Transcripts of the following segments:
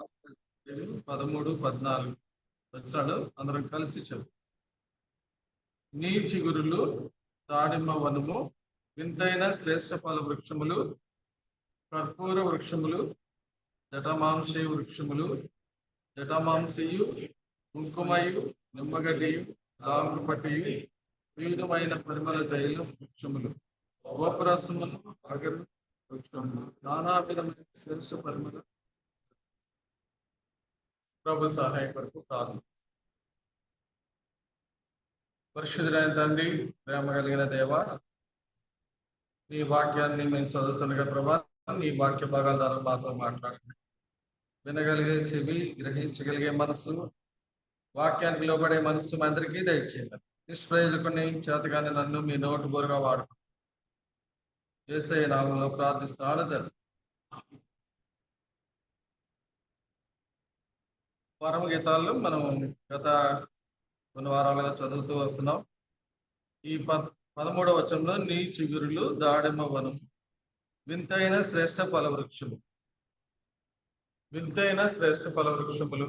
13, 14 వచ్చాడు. అందరం కలిసి చెప్పు. నీ చిగురులు దాడిమ్మ వనము, వింతైన శ్రేష్ఠ ఫల వృక్షములు, కర్పూర వృక్షములు, జటమాంసీ వృక్షములు, జటమాంసియు, కుంకుమయు, నిమ్మగడ్డియు, దాగుపట్టియు, వివిధమైన పరిమళ తైల వృక్షములు, గోపురసములు, అగరు వృక్షములు, నానా విధమైన శ్రేష్ఠ పరిమళ. ప్రభు సహాయ కొరకు ప్రార్థన. పరిశుద్ధుడైన తండ్రి, ప్రేమ కలిగిన దేవ, నీ వాక్యాన్ని మేము చదువుతుండగా ప్రభా, నీ వాక్య భాగాల ద్వారా మాతో మాట్లాడండి. వినగలిగే చెవి, గ్రహించగలిగే మనస్సు, వాక్యానికి లోబడే మనస్సు అందరికీ దయచేయండి. నిష్ప్రయోజకుని చేతగానే నన్ను మీ నోటు బోరుగా వాడుకో. యేసయ్య నామములో ప్రార్థిస్తున్నాను తండ్రి. పరమ గీతాల్లో మనం గత కొన్ని వారాలుగా చదువుతూ వస్తున్నాం. ఈ 13వ వచనంలో నీ చిగురులు దాడిమ్మ వనం, వింతైన శ్రేష్ఠ ఫల వృక్షము. వింతైన శ్రేష్ఠ ఫల వృక్షములు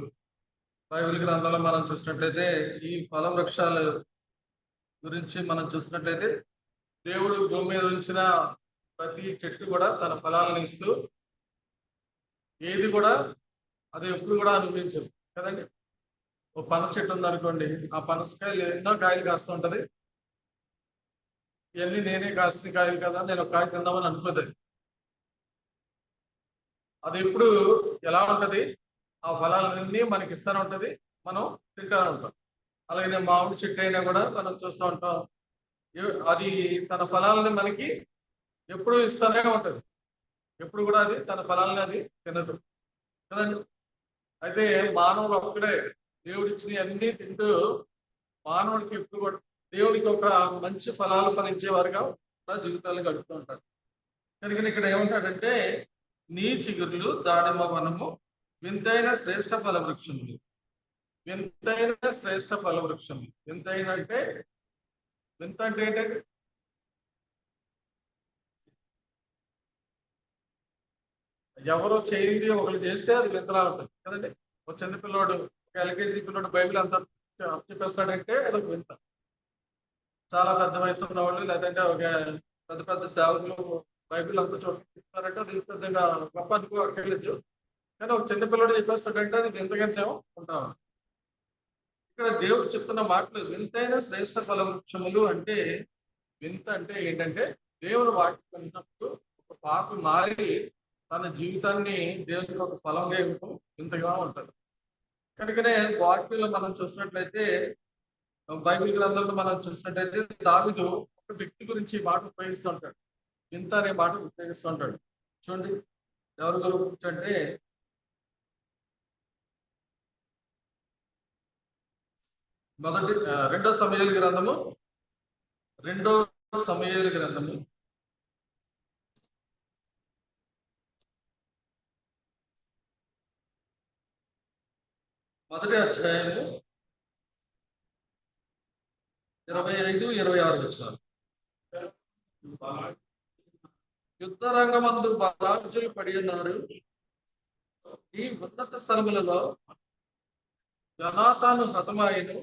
బైబిల్ గ్రంథంలో మనం చూసినట్లయితే ఈ ఫల వృక్షాల గురించి మనం చూసినట్లయితే దేవుడు భూమి మీద ఉంచిన ప్రతి చెట్టు కూడా తన ఫలాలను ఇస్తూ ఏది కూడా అది ఎప్పుడు కూడా అనుభవించదు కదండి. ఓ పనస చెట్టు ఉందనుకోండి, ఆ పనసకాయలు ఎన్నో కాయలు కాస్తూ ఉంటది. ఇవన్నీ నేనే కాసిన కాయలు కదా, నేను ఒక కాయ తిందామని అనుకోతుంది. అది ఎప్పుడు ఎలా ఉంటది, ఆ ఫలాలన్నీ మనకి ఇస్తూనే ఉంటది, మనం తింటూనే ఉంటాం. అలాగే మామిడి చెట్టు అయినా కూడా మనం చూస్తూ ఉంటాం, అది తన ఫలాలని మనకి ఎప్పుడు ఇస్తూనే ఉంటది. ఎప్పుడు కూడా అది తన ఫలాలని అది తినదు కదండి. అయితే మానవుడు ఒక్కడే దేవుడిచ్చిన అన్ని తింటూ మానవుడికి ఎప్పుడు కూడా దేవుడికి ఒక మంచి ఫలాలు ఫలించేవారుగా జీవితాలు గడుపుతూ ఉంటారు. కనుక ఇక్కడ ఏమంటాడంటే నీ చిగురులు దాడిమ్మ వనము, వింతైన శ్రేష్ఠ ఫల వృక్షములు. వింతైన శ్రేష్ఠ ఫల వృక్షములు. వింతైన అంటే వింత అంటే ఏంటంటే ఎవరో చేయింది ఒకరు చేస్తే అది వింతలా ఉంటుంది కదండి. ఒక చిన్నపిల్లోడు, ఒక ఎల్కేజీ పిల్లోడు బైబిల్ అంతా చెప్పేస్తాడంటే అదొక వింత. చాలా పెద్ద వయసు ఉన్న వాళ్ళు లేదంటే ఒక పెద్ద పెద్ద సేవకులు బైబిల్ అంతా చూస్తారంటే అది పెద్దగా గొప్ప అనుకో అక్కర్లేదు. కానీ ఒక చిన్నపిల్లడు చెప్పేస్తాడంటే అది వింతగంతేమో ఉంటాం. ఇక్కడ దేవుడు చెప్తున్న మాటలు వింతైన శ్రేష్ఠ ఫల వృక్షములు అంటే, వింత అంటే ఏంటంటే దేవుని వాక్యం విన్నప్పుడు ఒక పాపి మారి తన జీవితాన్ని దేవునికి ఒక ఫలంగా ఇవ్వడం వింతగా ఉంటుంది. కనుకనే వాక్యంలో మనం చూసినట్లయితే, బైబిల్ గ్రంథంలో మనం చూసినట్లయితే దావీదు ఒక వ్యక్తి గురించి మాట ఉపయోగిస్తూ ఉంటాడు, వింత అనే మాట ఉపయోగిస్తూ ఉంటాడు. చూడండి ఎవరి గురించి అంటే రెండో సమూయేలు గ్రంథము 1వ అధ్యాయము 25-26 వచనాలు. యుద్ధ రంగమందు బలార్జులు పడి ఉన్నారు, ఈ ఉన్నత స్థలములలో యోనాతాను హతమాయను.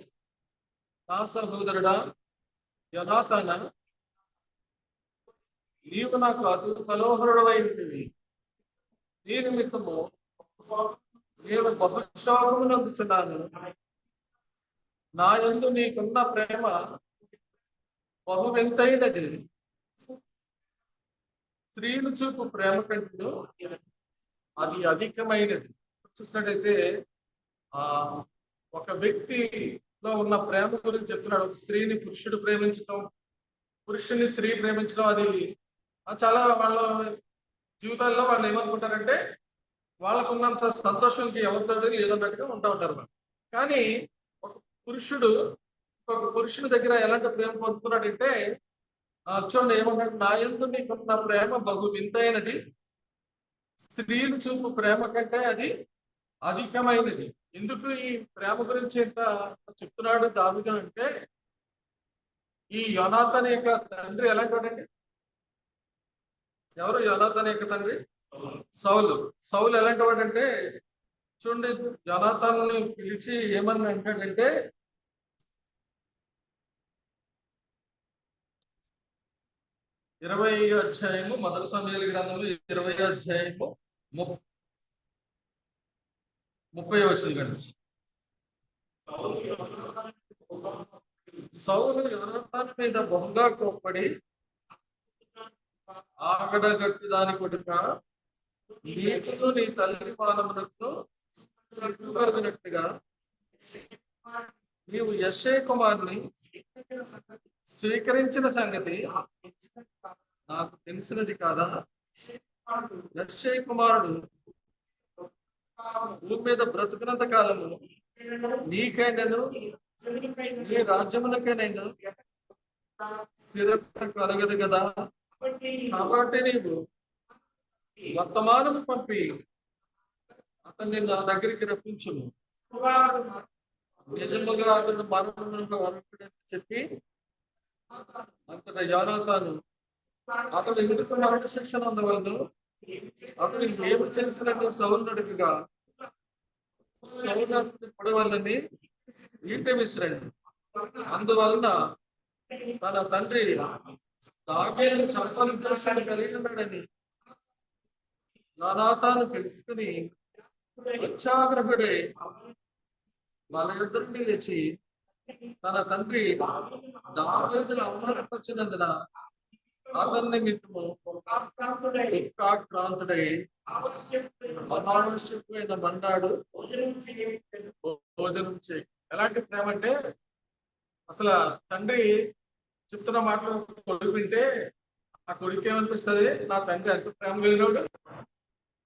నా సహోదరుడా యోనాతాన, నీవు నాకు అతి మనోహరుడవైనవి. నీ నిమిత్తము నేను బహుశోకము నందుచున్నాను. నా యందు నీకున్న ప్రేమ బహు వింతైనది. స్త్రీలు చూపు ప్రేమ కంటే అది అధికమైనది. చూసినట్టయితే ఒక వ్యక్తిలో ఉన్న ప్రేమ గురించి చెప్తున్నాడు. ఒక స్త్రీని పురుషుడు ప్రేమించడం, పురుషుని స్త్రీ ప్రేమించడం, అది చాలా వాళ్ళ జీవితాల్లో వాళ్ళు ఏమనుకుంటారంటే వాళ్ళకున్నంత సంతోషంకి ఎవరితో లేదన్నట్టుగా ఉంటా ఉంటారు. కానీ ఒక పురుషుడు ఒక పురుషుని దగ్గర ఎలాంటి ప్రేమ పొందుతున్నాడంటే, చూడండి ఏమంటాడు, నా యందు నీకున్న ప్రేమ బహు వింతైనది, స్త్రీలు చూపు ప్రేమ కంటే అది అధికమైనది. ఎందుకు ఈ ప్రేమ గురించి ఎంత చెప్తున్నాడు దావీదు అంటే, ఈ యోనాతాను యొక్క తండ్రి ఎలాంటి వాడండి? ఎవరు యోనాతాను యొక్క తండ్రి? సౌలు. సౌలు ఎలాంటి వాడంటే చూడండి, జనాతాన్ని పిలిచి ఏమని అంటాడంటే, 20 అధ్యాయము మొదటి సమూయేలు గ్రంథంలో 20 అధ్యాయము 30 కండి. సౌలు యోనాతాను మీద బహుగా కోప్పడి, ఆగడగట్టు దాని కొడుక, నీకును నీ తల్లి పాదమునకు సిగ్గు కలిగినట్టుగా నీవు యెష్షయి కుమారుని స్వీకరించిన సంగతి నాకు తెలిసినది కాదా? యెష్షయి కుమారుడు భూమి మీద బ్రతుకున్నంత కాలము నీకైనను నీ రాజ్యమునకైనా స్థిరత కలగదు కదా. కాబట్టి నీవు వర్తమానము పంపి అతన్ని నా దగ్గరికి రప్పించును. నిజముగా అతను మరణమునకు అర్హుడని చెప్పి అంతటా యోనాతాను అతడు ఎందుకు మరణ శిక్షణ అందవలను అతడు ఏమి చేసినట్టు సౌలును అడుగగా, సౌలు అతని పొడవలని ఈట విసిరండి, అందువలన తన తండ్రి దావీదును చంపాలని ఉద్దేశం కలిగి ఉన్నాడని యోనాతాను తెలుసుకుని అత్యాగ్రహుడై వాళ్ళ యుద్ధండి లేచి తన తండ్రి దావీదును అవమానపరిచినందున అతని నిమిత్తము దుఃఖాక్రాంతుడై అనావశ్యకమైన మన్నాడు భోజనం చేయి. ఎలాంటి ప్రేమ అంటే, అసలు తండ్రి చెప్తున్న మాటలు కొడుకు వింటే ఆ కొడుకు ఏమనిపిస్తుంది? నా తండ్రి ఎంత ప్రేమ కలిగినాడు,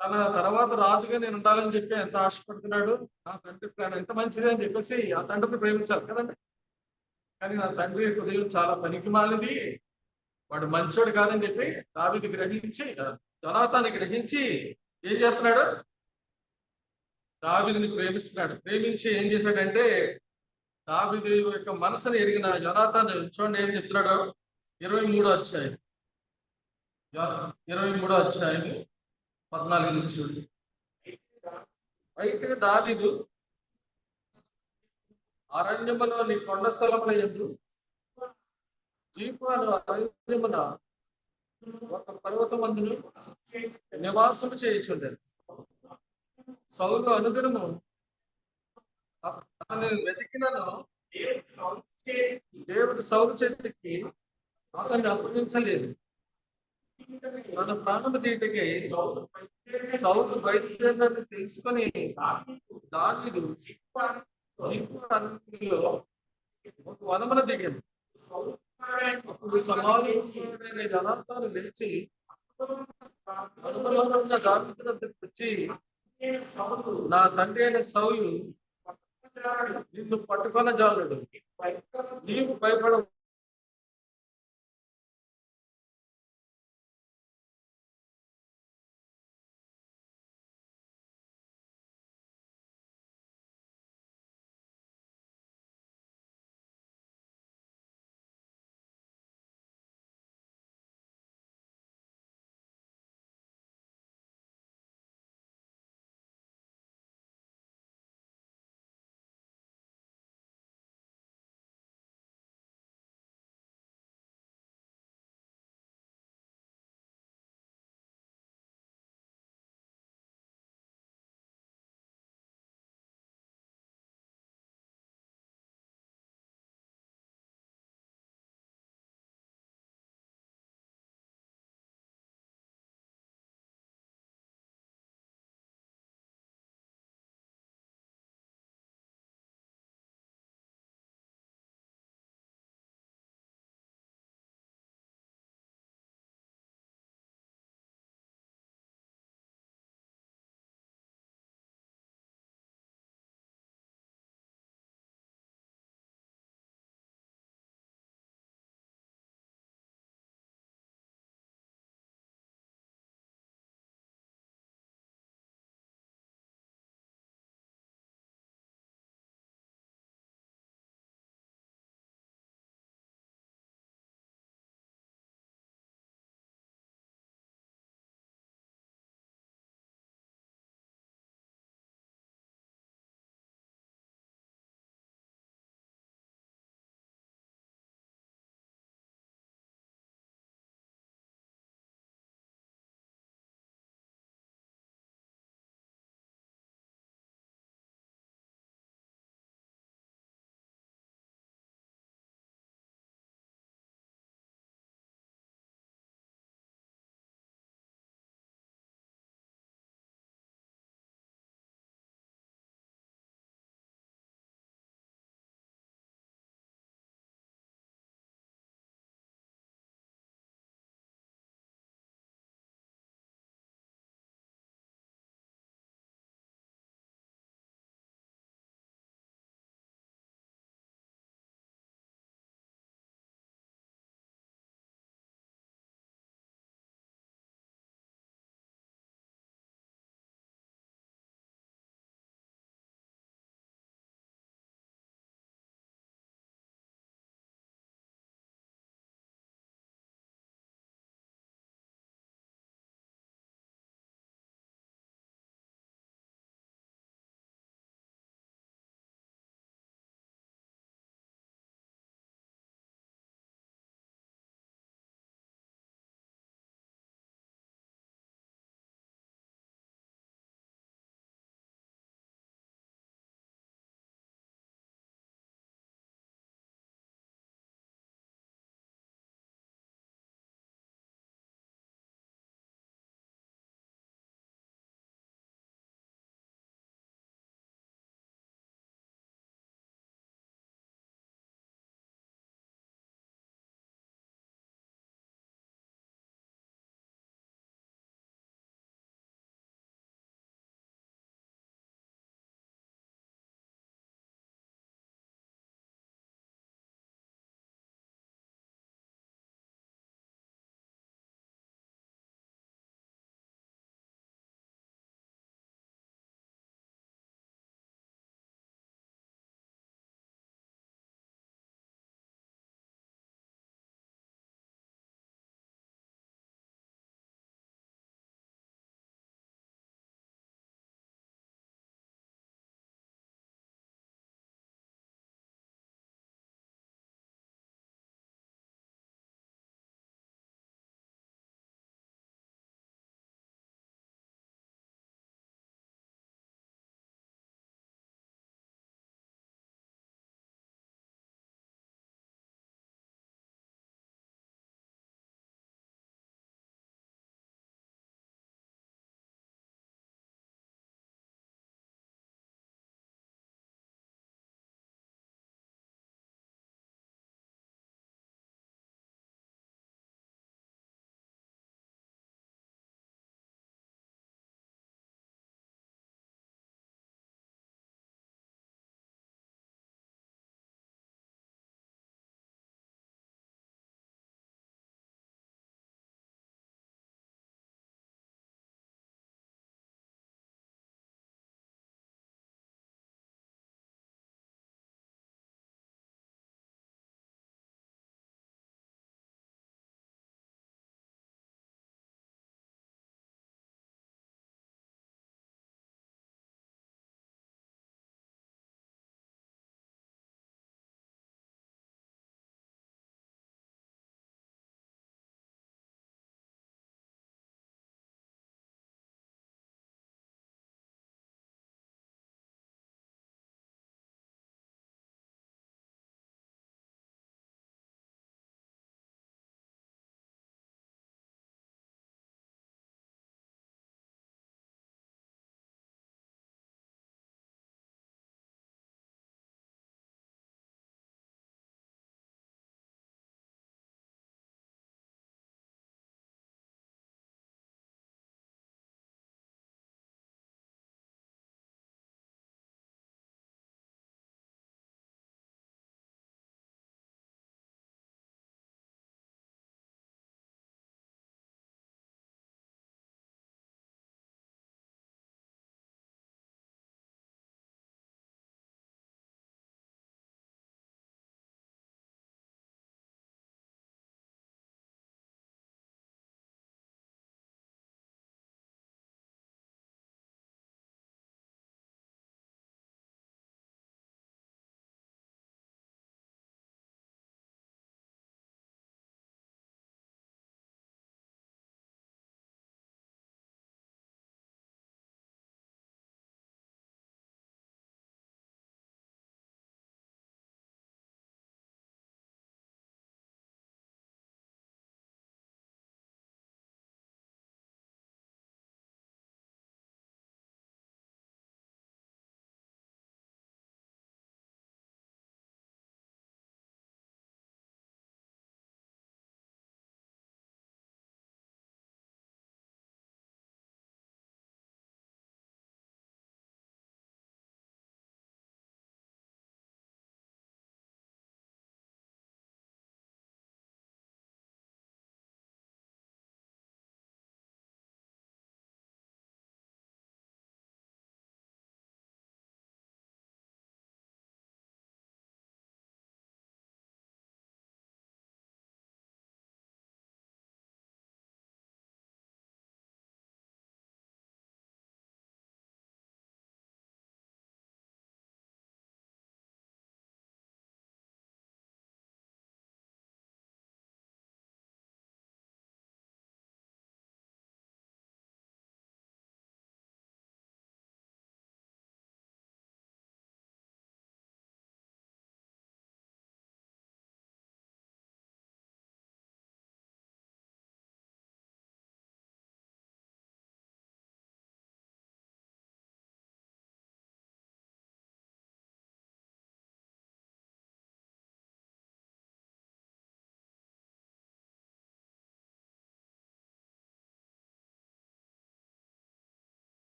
తన తర్వాత రాజుగా నేను ఉండాలని చెప్పి ఎంత ఆశపడుతున్నాడు, నా తండ్రి ప్రేమ ఎంత మంచిది అని చెప్పేసి ఆ తండ్రిని ప్రేమించాలి కదండి. కానీ నా తండ్రి హృదయం చాలా పనికి మాలిది, వాడు మంచోడు కాదని చెప్పి దావీదు గ్రహించి, యోనాతాను గ్రహించి ఏం చేస్తున్నాడు? దావీదుని ప్రేమిస్తున్నాడు. ప్రేమించి ఏం చేశాడంటే, దావీదు యొక్క మనసును ఎరిగిన యోనాతాను చూడండి ఏం చెప్తున్నాడు. 23 అధ్యాయం 14 నుంచి. అయితే దావీదు అరణ్యములో నీ కొండ స్థలముల యందు జీపాను అరణ్యమున ఒక పర్వతమందును నివాసము చేయుచుండెను. సౌలు అనుదినము అతనిని వెతికినను దేవుడు సౌలు చేతికి అతన్ని అప్పగించలేదు. తన ప్రాణము తీటకి సౌలు బయలుదేరినని తెలుసుకొని దావీదు జీపు అరణ్యంలో ఒక వనమున దిగాను. అప్పుడు సమాలుడైన యోనాతాను లేచి వనములో ఉన్న దావీదును వచ్చి, నా తండ్రి అయిన సౌలు నిన్ను పట్టుకొన జాలడు, నీవు భయపడ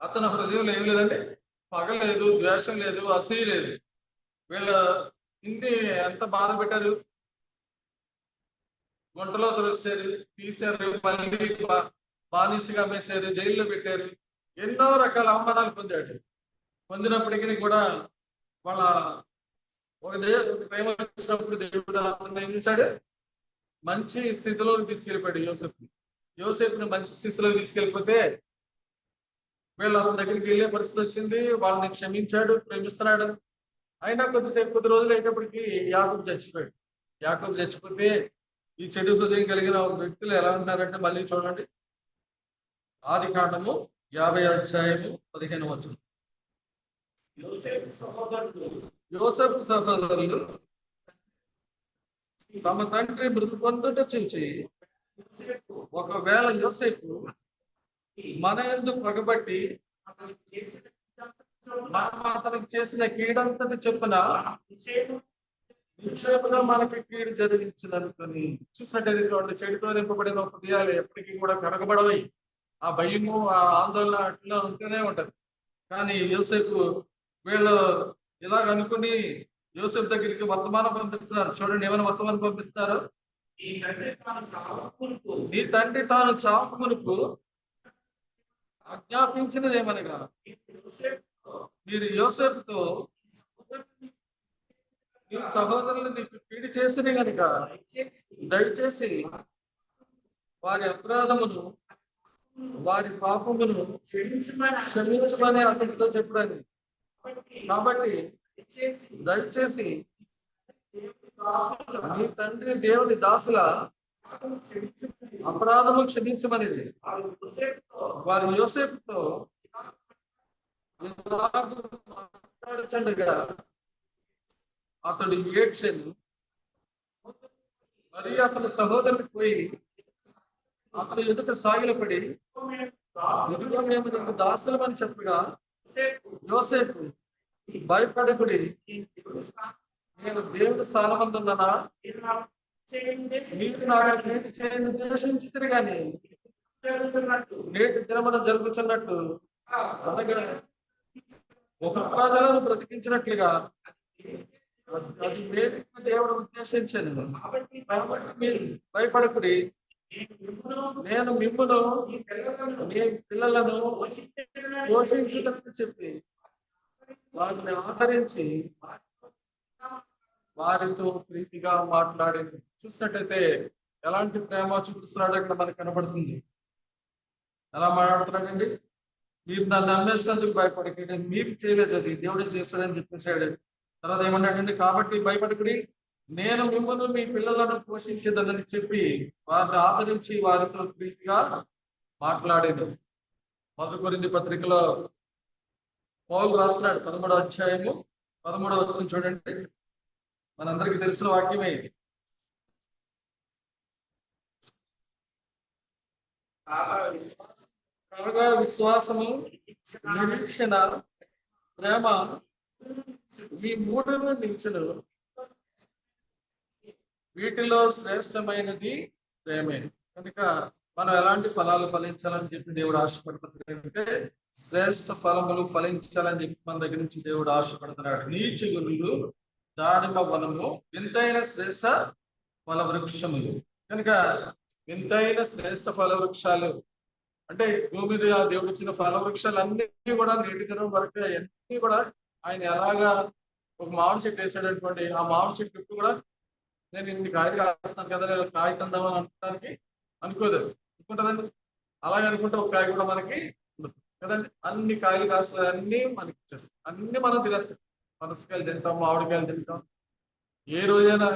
అతని హృదయంలో ఏం లేదండి, పగ లేదు, ద్వేషం లేదు, అసూయ లేదు. వీళ్ళ ఇన్ని ఎంత బాధ పెట్టారు, గుంటలో తొలిసారు, తీశారు, మళ్ళీ బానిసగా అమ్మేశారు, జైల్లో పెట్టారు, ఎన్నో రకాల అవమానాలు పొందాడు. పొందినప్పటికీ కూడా వాళ్ళ ఒక ప్రేమ వచ్చినప్పుడు దేవుడు అతను ఏం చేశాడు, మంచి స్థితిలో తీసుకెళ్ళిపోయాడు యోసేపుని మంచి స్థితిలో తీసుకెళ్ళిపోతే వీళ్ళు అతని దగ్గరికి వెళ్ళే పరిస్థితి వచ్చింది. వాళ్ళని క్షమించాడు, ప్రేమిస్తున్నాడు. అయినా కొద్ది రోజులు అయినప్పటికీ యాకోబు చచ్చిపోతే ఈ చెడు హృదయం కలిగిన వ్యక్తులు ఎలా ఉన్నారంటే, మళ్ళీ చూడండి, ఆదికాండము 50 అధ్యాయము 15 వచనం. యోసేపు సహోదరులు తమ తండ్రి మృతి పొందుట చూచి, ఒకవేళ యోసేపు మన యందు పగబట్టి మనం అతనికి చేసిన కీడంతటి చొప్పున నిక్షేపంగా మనకి కీడు జరిగించాలనుకుని, చూసినట్టయితే చూడండి, చెడుతో నింపబడిన హృదయాలు ఎప్పటికీ కూడా కడగబడవై ఆ భయము, ఆ ఆందోళన అట్లా ఉంటూనే ఉంటది. కానీ యోసేపు వీళ్ళు ఇలాగ అనుకుని యోసేపు దగ్గరికి వర్తమానం పంపిస్తున్నారు. చూడండి, ఏమైనా వర్తమానం పంపిస్తారు, నీ తండ్రి తాను చావు మునుపు ఆజ్ఞాపించినది ఏమనగా, మీరు యోసేపుతో నీ సహోదరులు నీకు కీడు చేసిన గనుక దయచేసి వారి అపరాధమును, వారి పాపమును క్షమించమని అతనితో చెప్పాను. కాబట్టి దయచేసి నీ తండ్రి దేవుని దాసుల అపరాధము క్షమించమనేది వారి యోసేపుతో మాట్లాడుచుండగా అతడు ఏడ్చెను. మరి అతని సహోదరుడికి పోయి అతను ఎదుట సాగిలపడి, ఇదిగో మేము నీకు దాసులమని చెప్పగా, యోసేపు భయపడకుడి, నేను దేవుని స్థానమందున్నానా, మీరు నాకు నేటి చేయని ఉద్దేశించితే గాని నేటి దినమున జరుగుతున్నట్టు అనగా ఒక ప్రజలను బ్రతికించినట్లుగా అది దేవుడు ఉద్దేశించాను. కాబట్టి మీరు భయపడకుడి, నేను మిమ్మును మీ పిల్లలను పోషించుటకు చెప్పి వారిని ఆదరించి వారితో ప్రీతిగా మాట్లాడింది. చూసినట్టయితే ఎలాంటి ప్రేమ చూపిస్తున్నాడు అక్కడ మనకు కనబడుతుంది. ఎలా మాట్లాడుతున్నాడండి, మీరు నన్ను నమ్మేసినందుకు భయపడకండి, మీరు చేయలేదు, అది దేవుడే చేస్తాడని చెప్పేసాడు. తర్వాత ఏమన్నాడండి, కాబట్టి భయపడకుడి, నేను మిమ్మల్ని మీ పిల్లలను పోషించేదని చెప్పి వారిని ఆదరించి వారితో ప్రీతిగా మాట్లాడేది. 1 కొరింథీ పత్రికలో పౌలు రాస్తున్నాడు, 13వ అధ్యాయము 13వ వచనం చూడండి, మనందరికీ తెలిసిన వాక్యమే. కాగా విశ్వాసము, నిరీక్షణ, ప్రేమ, ఈ మూడును నించును, వీటిలో శ్రేష్టమైనది ప్రేమే. కనుక మనం ఎలాంటి ఫలాలు ఫలించాలని చెప్పి దేవుడు ఆశపడుతున్నాడంటే, శ్రేష్ఠ ఫలములు ఫలించాలని చెప్పి మన దగ్గర నుంచి దేవుడు ఆశపడుతున్నాడు. నీచు గురులు, దానిమ్మ వనము, వింతైన శ్రేష్ఠ ఫల వృక్షములు. కనుక వింతైన శ్రేష్ఠ ఫల వృక్షాలు అంటే భూమి మీద దేవుడు ఇచ్చిన ఫల వృక్షాలు అన్ని కూడా నేటి దినం వరకు అన్ని కూడా ఆయన ఎలాగా ఒక మామిడి చెట్టు వేసాడు అనుకోండి, ఆ మామిడి చెట్టు కూడా నేను ఇన్ని కాయలు కాస్తాను కదా, నేను కాయ తిందామని అనుకోవడానికి అనుకుంటుందండి. అలాగే అనుకుంటే ఒక కాయ కూడా మనకి కదండి. అన్ని కాయలు కాస్తాయి, అన్ని మనకి ఇచ్చేస్తాయి, అన్ని మనం తినేస్తాం. పనసకాయలు తింటాం, మామిడికాయలు తింటాం. ఏ రోజైనా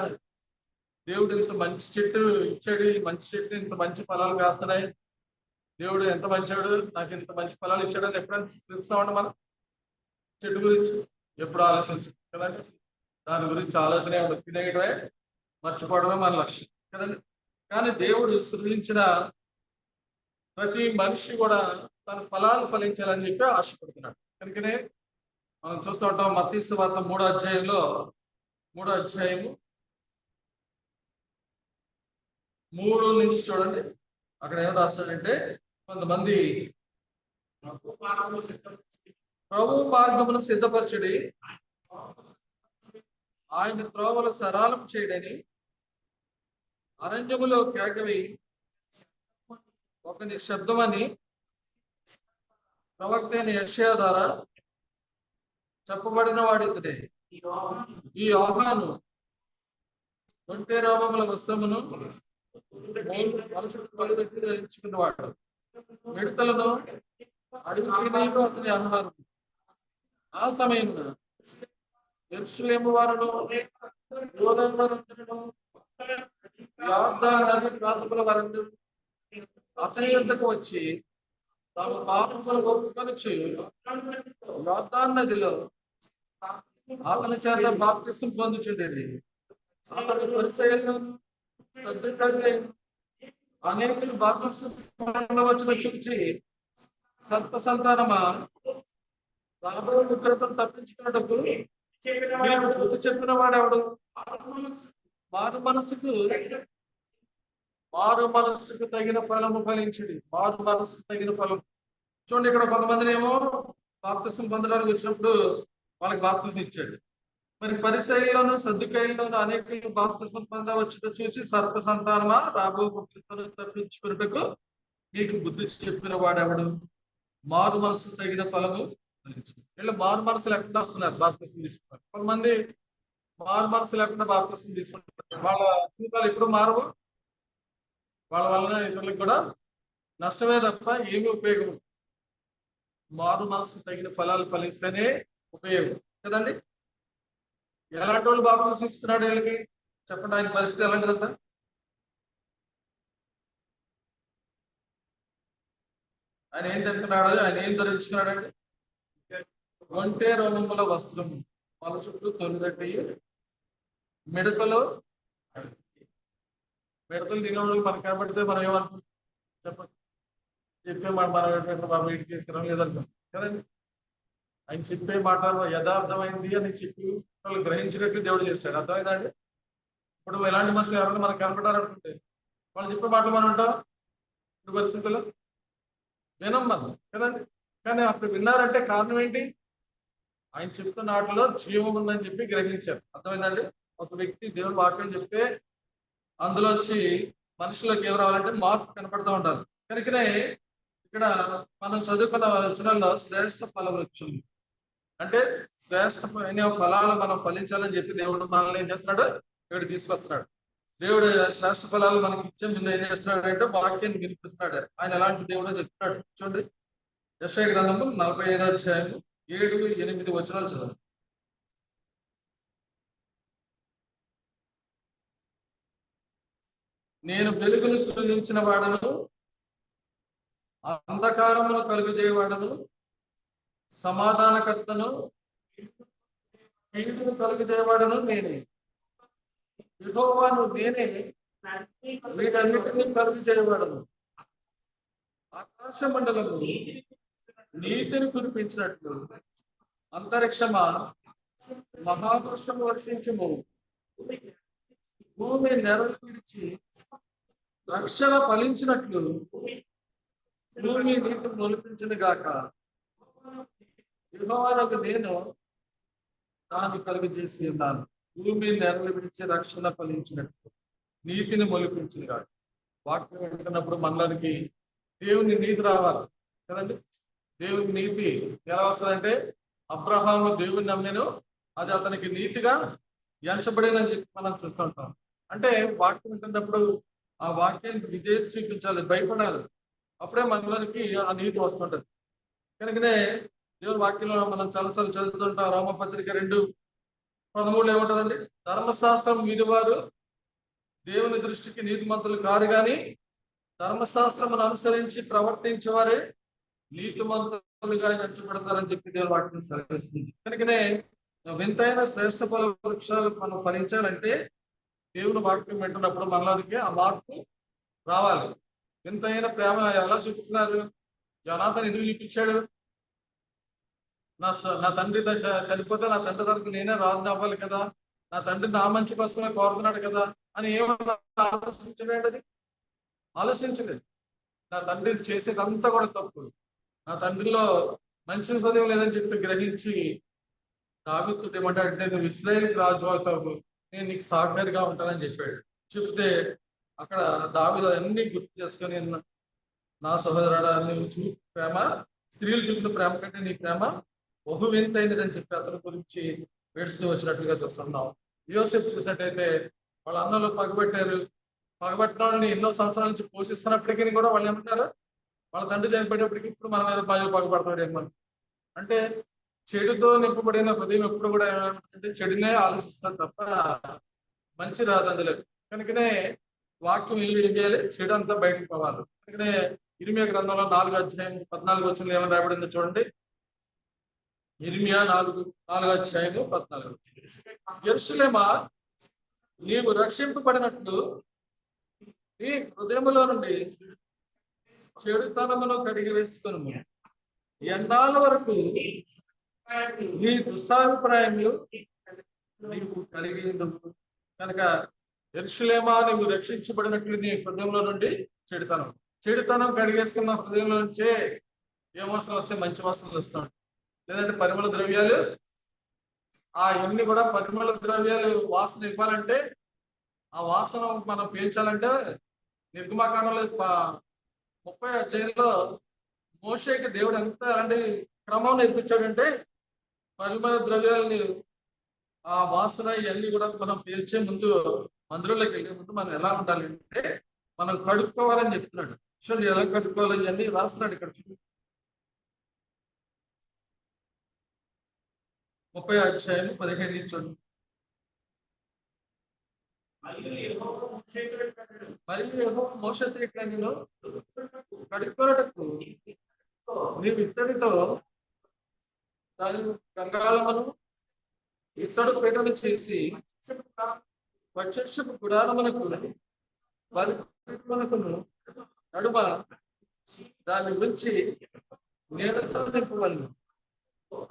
దేవుడు ఇంత మంచి చెట్టు ఇచ్చాడు, మంచి చెట్టు ఇంత మంచి ఫలాలు కాస్తున్నాయి, దేవుడు ఎంత మంచివాడు, నాకు ఇంత మంచి ఫలాలు ఇచ్చాడని ఎప్పుడైనా తెలుస్తామండి మనం? చెట్టు గురించి ఎప్పుడు ఆలోచించు కదండి. దాని గురించి ఆలోచన ఉండదు, తినేయడమే మర్చిపోవడమే మన లక్ష్యం కదండి. కానీ దేవుడు సృజించిన ప్రతి మనిషి కూడా తన ఫలాలు ఫలించాలని చెప్పి ఆశపడుతున్నాడు. కనుకనే మనం చూస్తూ ఉంటాం, మత్తయి సువార్త 3వ అధ్యాయంలో 3వ అధ్యాయము 3 నుంచి చూడండి, అక్కడ ఏం రాస్తాడంటే, కొంతమంది ప్రభు మార్గమును సిద్ధపరచుడి, ఆయన త్రోవలు సరళం చేయడని అరణ్యములో కేకవి ఒక నిశ్శబ్దమని ప్రవక్త అయిన యెషయా ద్వారా చెప్పబడిన వాడితడే. ఈ యోహాను ఒంటె రోగముల వస్త్రమును మనుషుడు ధరించుకున్నవాడు, మిడతలను అడుగుతీనైన అతని ఆహారం. ఆ సమయమున యెరూషలేము వారును యోర్దాను వారందరును యొర్దాను నది ప్రాంతముల వారందరూ అతని యొద్దకు వచ్చి తాము పాపములు ఒప్పుకొనుచు యొర్దాను నదిలో అతని చేత బాప్తిసం పొందుచుండేది. అతడు పరిసయ్యులను సద్దుకైన అనేకులు బాప్తిసం పొందవచ్చున చూచి, సర్ప సంతానమా, రాబోయే ఉగ్రతను తప్పించుకున్నటకు మీరు బుద్ధి చెప్పిన వాడెవడు? మారు మనస్సుకు తగిన ఫలము ఫలించుడి. మారు మనస్సుకు తగిన ఫలం. చూడండి, ఇక్కడ కొంతమందిని ఏమో బాప్తిసం పొందడానికి వచ్చినప్పుడు వాళ్ళకి బాప్తిసం ఇచ్చాడు. మరి పరిసయ్యులను సద్దుకైలోను అనేకులు బాప్తిసం పొందవచ్చుట చూసి, సర్ప సంతానమా, రాబో ఉగ్రతను తప్పించుకున్నటకు మీకు బుద్ధి చెప్పిన వాడెవడు? మారు మనసు తగిన ఫలము. వీళ్ళు మారు మనసు లేకుండా వస్తున్నారు బాప్తిసం తీసుకుంటారు. కొంతమంది మారు మనసు లేకుండా బాప్తిసం తీసుకుంటారు. వాళ్ళ జీవితాలు ఎప్పుడు మారవు. వాళ్ళ వలన ఇతరులకు కూడా నష్టమే తప్ప ఏమీ ఉపయోగం. మారు మనసు తగిన ఫలాలు ఫలిస్తేనే ఉపయోగం కదండి. ఎలాంటి వాళ్ళు బాప్తిసం ఇస్తున్నాడు వీళ్ళకి? చెప్పండి, ఆయన పరిస్థితి ఎలాంటిదంట? ఆయన ఏం తింటున్నాడు? ఆయన ఏం ధరించుకున్నాడు అంటే ఒంటె రోగముల వస్త్రం, వాళ్ళ చుట్టూ తొలిదట్టి, మిడతలు తినేవాళ్ళు మనకు కనబడితే మనం ఏమనుకుంటాం? చెప్పండి, చెప్పే మాట మనం బాబు ఇంటికి తీసుకురాం లేదనుకుంటాం కదండి. ఆయన చెప్పే మాట యథార్థమైంది అని చెప్పి వాళ్ళు గ్రహించినట్టు దేవుడు చేస్తాడు. అర్థమైందండి. ఇప్పుడు ఎలాంటి మనుషులు ఎవరైనా మనకు కనపడాలనుకుంటే వాళ్ళు చెప్పే మాటలు మనం ఉంటాం ఇప్పుడు పరిస్థితుల్లో వినం మనం కదండి. కానీ అప్పుడు విన్నారంటే కారణం ఏంటి? ఆయన చెప్తున్న వాటిలో జీవం ఉందని చెప్పి గ్రహించారు. అర్థమైందండి. ఒక వ్యక్తి దేవుని వాక్యం చెప్తే అందులోంచి మనుషులకు ఏం రావాలంటే మార్పు కనపడుతూ ఉంటారు. కనుకనే ఇక్కడ మనం చదువుకున్న వచనంలో శ్రేష్ఠ ఫల వృక్షం అంటే శ్రేష్టమైన ఫలాలు మనం ఫలించాలని చెప్పి దేవుడు మనల్ని ఏం చేస్తున్నాడు? దేవుడు తీసుకొస్తున్నాడు. దేవుడు శ్రేష్ఠ ఫలాలు మనకి ఇచ్చే ముందు ఏం చేస్తున్నాడు అంటే వాక్యాన్ని వినిపిస్తున్నాడు. ఆయన ఎలాంటి దేవుడో చెప్తున్నాడు. చూడండి, యెషయా గ్రంథము 45వ అధ్యాయము 7-8 వచనాలు చదవండి. నేను వెలుగును సృజించిన వాడను, అంధకారమును కలుగజేయవాడను, సమాధానకర్తను, కీడును కలుగజేయవాడను నేనే. యెహోవాను నేనే వీటన్నిటిని కలుగజేయవాడను. ఆకాశ మండలము నీతిని కురిపించినట్లు అంతరిక్షమా మహావర్షం వర్షించుము. భూమి నెరలు పిడిచి రక్షణ ఫలించినట్లు భూమి నీతిని మొలిపించును గాక. యెహోవానగు నేను దాన్ని కలుగజేసి ఉన్నాను. భూమి నెరలు విడిచి రక్షణ ఫలించినట్లు నీతిని మొలిపించును గాక. వాక్యం వింటున్నప్పుడు మనలోనికి దేవుని నీతి రావాలి కదండి. దేవుని నీతి ఎలా వస్తుందంటే అబ్రహాము దేవుని నమ్మెను, అది అతనికి నీతిగా ఎంచబడినని చెప్పి మనం చూస్తుంటాం. అంటే వాక్యం వింటున్నప్పుడు ఆ వాక్యానికి విధేయత చూపించాలి, భయపడాలి. అప్పుడే మనలోనికి ఆ నీతి వస్తుంటది. కనుకనే దేవుని వాక్యంలో మనం చాలాసార్లు చదువుతుంటాం. రోమపత్రిక 2:13 ఏముంటుందండి? ధర్మశాస్త్రం వీరివారు దేవుని దృష్టికి నీతిమంతులు కారు కానీ ధర్మశాస్త్రమును అనుసరించి ప్రవర్తించేవారే నీతిమంతులుగా ఎంచబడతారని చెప్పి దేవుని వాక్యం సెలవిస్తుంది. కనుకనే వింతైన శ్రేష్ఠ ఫల వృక్షాలు మనం ఫలించాలంటే దేవుని వాక్యం వింటున్నప్పుడు మనలోనికి ఆ మార్పు రావాలి. వింతైన ప్రేమ ఎలా చూపిస్తున్నారు? యోనాతాను ఎందుకు చూపించాడు? నా తండ్రి చనిపోతే నా తండ్రి తరపు నేనే రాజుని అవ్వాలి కదా, నా తండ్రి నా మంచి కోసమే కోరుతున్నాడు కదా అని ఏమన్నా ఆలోచించలేదు. అది ఆలోచించలేదు. నా తండ్రి చేసేదంతా కూడా తప్పు. నా తండ్రిలో మంచి హృదయం లేదని చెప్పి గ్రహించి దావీదుతో ఏమంటాడంటే, నువ్వు ఇశ్రాయేలుకి రాజు అవుతావు, నేను నీకు సహకారిగా ఉంటానని చెప్పాడు. చెప్తే అక్కడ దావీదు అన్ని గుర్తు చేసుకొని, నా సహోదరుడా, నువ్వు చూపు ప్రేమ స్త్రీలు చూపిన ప్రేమ కంటే నీ ప్రేమ బహు వింతైనదని చెప్పి అతని గురించి ఏడుస్తూ వచ్చినట్లుగా చూస్తున్నాం. యోసేపు చూసినట్టయితే వాళ్ళ అన్నలు పగబెట్టారు. పగబట్టిన వాళ్ళని ఎన్నో సంవత్సరాల నుంచి పోషిస్తున్నప్పటికీ కూడా వాళ్ళు ఏమంటారు, వాళ్ళ తండ్రి చనిపోయేటప్పటికి ఇప్పుడు మన మీద పగబడతాడేమో. అంటే చెడుతో నింపబడిన హృదయం ఎప్పుడు కూడా ఏమంటే చెడునే ఆలోచిస్తారు తప్ప మంచి రాదు అందులో. కనుకనే వాక్యం ఏం చేయాలి, చెడు అంతా బయటకు పోవాలి. అందుకనే ఇర్మియా గ్రంథంలో 4:14 ఏమని రాయబడిందో చూడండి. ఇర్మియా 4:14. యెరూషలేమా, నీవు రక్షింపబడినట్లు నీ హృదయములో నుండి చెడుతనమును కడిగి వేసుకును. ఎండాల వరకు నీ దుష్టాభిప్రాయములు నీవు కలిగి ఉండవు. కనుక యెరూషలేమా, నీవు రక్షించబడినట్లు నీ హృదయంలో నుండి చెడుతనం కడిగేసుకున్న హృదయంలో నుంచే ఏ వాసనలు వస్తే మంచి వాసనలు వస్తాడు. లేదంటే పరిమళ ద్రవ్యాలు, ఇవన్నీ కూడా పరిమళ ద్రవ్యాలు వాసన ఇవ్వాలంటే, ఆ వాసన మనం పీల్చాలంటే నిర్గమాకాండంలో 30వ అధ్యాయంలో మోషేకి దేవుడు ఎంత అలాంటి క్రమం నేర్పించాడంటే, పరిమళ ద్రవ్యాలని ఆ వాసన ఇవన్నీ కూడా మనం పీల్చే ముందు, మందిరంలోకి వెళ్ళే ముందు మనం ఎలా ఉండాలి అంటే మనం కడుక్కోవాలని చెప్తున్నాడు. చూడండి ఎలా కడుక్కోవాలని అన్ని రాస్తున్నాడు ఇక్కడ. 30వ అధ్యాయం 15 చూడండి. మరియు యెహోవా మోషేతో ఇట్లా, నేను కడుక్కొనుటకు నీవు ఇత్తడితో దాని గంగాళమును ఇత్తడు పీటను చేసి ప్రత్యక్షపు గుడారమునకు బలిపీఠమునకును నడుమ దాన్ని ఉంచి నీళ్లతో నింపవలెను.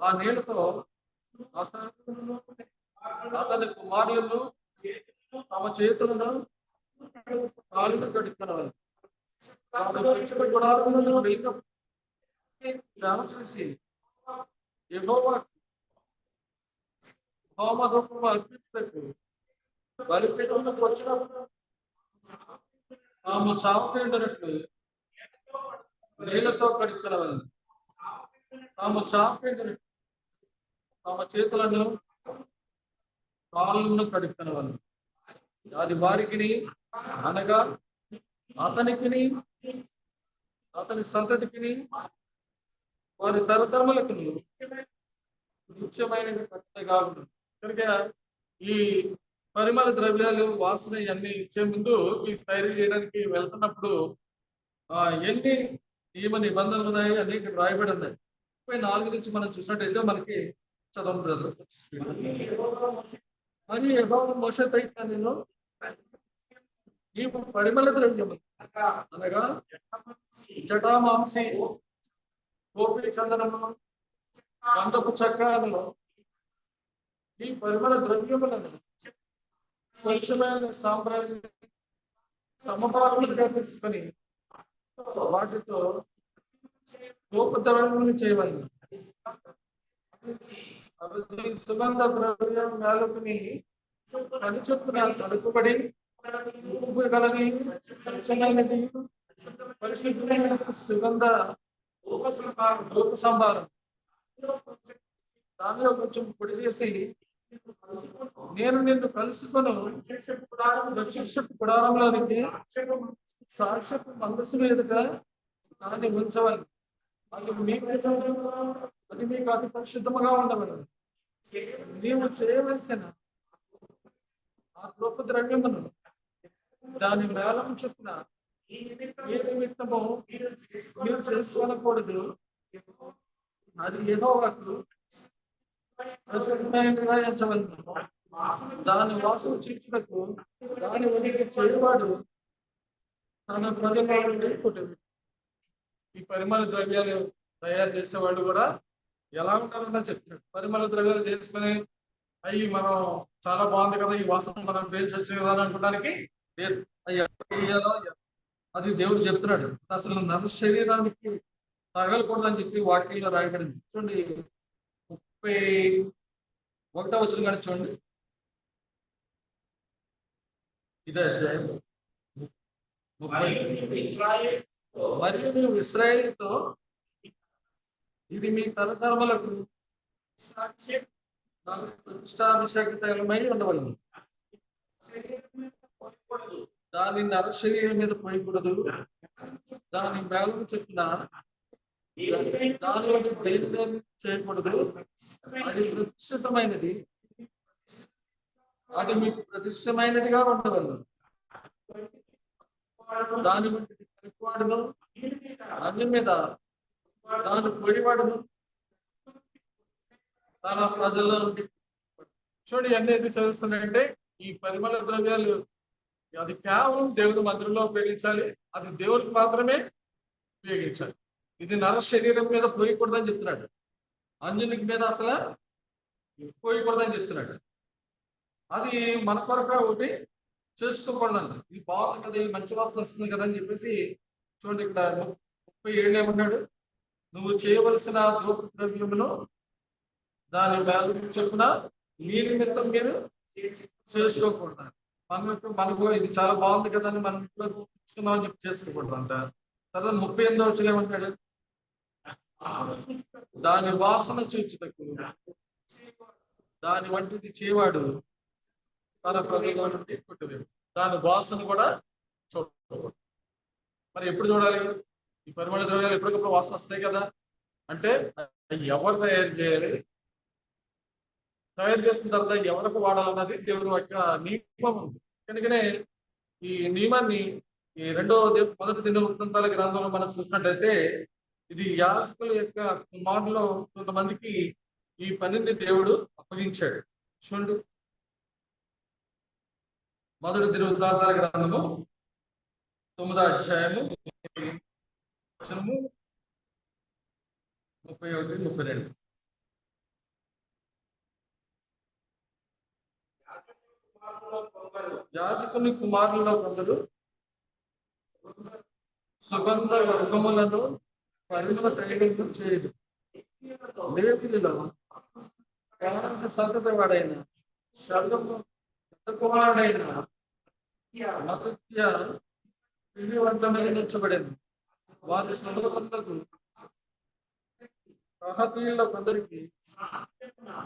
ఆ నీళ్లతో అతని కుమారులను తమ చేతులను కాళ్ళను కడుక్కునవలెను. ప్రత్యక్షపు గుడారమునకు వెళ్ళినప్పుడు ప్రేమ చేసి యెహోవా హోమధూపము అర్పించుటకు బలిపీఠమునకు వచ్చినప్పుడు తాము చాపేండినట్లు నీళ్లతో కడుక్కునవలెను. తాము చాపేండినట్లు తమ చేతులను కాళ్ళను కడుక్కునవలెను. అది వారికి అనగా అతనికిని అతని సంతతికిని వారి తరతరములకు నిత్యమైన కట్టగా ఉంటుంది. కనుక ఈ పరిమళ ద్రవ్యాలు వాసన ఇవన్నీ ఇచ్చే ముందు ఈ తయారు చేయడానికి వెళ్తున్నప్పుడు ఎన్ని నియమ నిబంధనలు ఉన్నాయి అన్ని ఇక్కడ రాయబడి ఉన్నాయి. 34 నుంచి మనం చూసినట్టయితే మనకి చదవం బ్రదర్. మరి యెహోవా మోషేతో ఇట్లా, నేను నీవు పరిమళ ద్రవ్యము అనగా జటామాంసి, గోపి చందనము, గంధపు చక్రాలను, ఈ పరిమళ ద్రవ్యములను స్వచ్ఛమైన సాంబ్రాణి సమభాగములుగా తీసుకొని వాటితో ధూపద్రవ్యములు చేయవలెను. సుగంధ ద్రవ్యం మేలుకుని పని చొప్పున కలుపుబడి కలిగి స్వచ్ఛమైనది పరిశుద్ధమైన సుగంధ ధూప సంభారం దానిలో కొంచెం పొడి చేసి నేను నిన్ను కలుసుకొను రక్షించపు గుడారంలోనికి సాక్ష్యపు మందస్సు ఎదుట దాన్ని ఉంచవలను. అది మీకు అతి పరిశుద్ధముగా ఉండవలను. నీవు చేయవలసిన ఆ ధూప ద్రవ్యమును దాని మేళం చొప్పున ఈ నిమిత్తము మీరు చేసుకోనకూడదు. అది యెహోవాకు ప్రసిద్ధమైనదిగా ఎంచవలను. దాని వాసన చీల్చుటకు దాని ఉనికి చేయవాడు తన ప్రజల నుండి పుట్టింది. ఈ పరిమళ ద్రవ్యాలు తయారు చేసేవాళ్ళు కూడా ఎలా ఉంటారన్నా చెప్తున్నాడు. పరిమళ ద్రవ్యాలు చేసుకుని అయ్యి మనం చాలా బాగుంది కదా, ఈ వాసన మనం పేల్చొచ్చు కదా అని అనుకోవడానికి లేదు. అది దేవుడు చెప్తున్నాడు. అసలు నర శరీరానికి తగలకూడదని చెప్పి వాక్యంలో రాయబడింది. చూడండి 31వ వచనం కానీ చూడండి. ఇదే మరియు నీవు ఇశ్రాయేలుతో ఇది మీ తరతరములకు నాకు ప్రతిష్టాభిషేక తైలమై ఉండవలను. దాని నర శరీరం మీద పోయకూడదు. దాని బేలం చెప్పిన దానిలో దేని చేయకూడదు. అది ప్రతిష్ఠితమైనది. అది మీకు ప్రతిష్టమైనదిగా ఉండగలదు. దాని వంటి కరిపాడును అన్ని మీద దాని పొడివాడును తన ప్రజల్లో నుండి. చూడండి అన్ని ఎందుకు చదువుతున్నాయంటే ఈ పరిమళ ద్రవ్యాలు అది కేవలం దేవుని మందిరంలో ఉపయోగించాలి. అది దేవునికి మాత్రమే ఉపయోగించాలి. ఇది నర శరీరం మీద పోయకూడదని చెప్తున్నాడు. అంజునికి మీద అసలు పోయకూడదని చెప్తున్నాడు. అది మన కొరకు ఒకటి చేసుకోకూడదంట. ఇది బాగుంది కదా, ఇది మంచి వాసన వస్తుంది కదా అని చెప్పేసి చూడండి ఇక్కడ 37 ఏమన్నాడు, నువ్వు చేయవలసిన ధూప ద్రవ్యమును దాని బేలు చెప్పున మీ నిమిత్తం మీరు చేసుకోకూడదు. మనకు ఇది చాలా బాగుంది కదా అని మనం ఇంట్లో చూపించుకున్నాం అని చెప్పి చేసుకోకూడదు అంట. తర్వాత 38వ వచనం ఏమంటాడు, దాని వాసన చూచుటకు దాని వంటిది చేయవాడు తన ప్రజల్లో నుండి కొట్టివేవు. దాని వాసన కూడా చూడకూడదు. మరి ఎప్పుడు చూడాలి? ఈ పరిమళ ద్రవ్యాలు ఎప్పటికప్పుడు వాసన వస్తాయి కదా. అంటే ఎవరు తయారు చేయాలి, తయారు చేసిన తర్వాత ఎవరికి వాడాలన్నది దేవుని యొక్క నియమం ఉంది. కనుకనే ఈ నియమాన్ని ఈ మొదటి దినవృత్తాంతాల గ్రంథంలో మనం చూసినట్లయితే ఇది యాజకుల యొక్క కుమారులో కొంతమందికి ఈ పనిని దేవుడు అప్పగించాడు. చూడండి మొదటి దినవృత్తాంతాల గ్రంథము 9వ అధ్యాయము 31-32. యాజకుని కుమారులలో కొందరు సుగంధ వర్గములను పరిమళ తైలము చేయదు. లేవిలో సంతతి వాడైన శల్లుము కుమారుడైన మతత్య విధివంతమైన నిలిచబడింది. వారి సహోదరులకు కహతీయుల్లో కొందరికి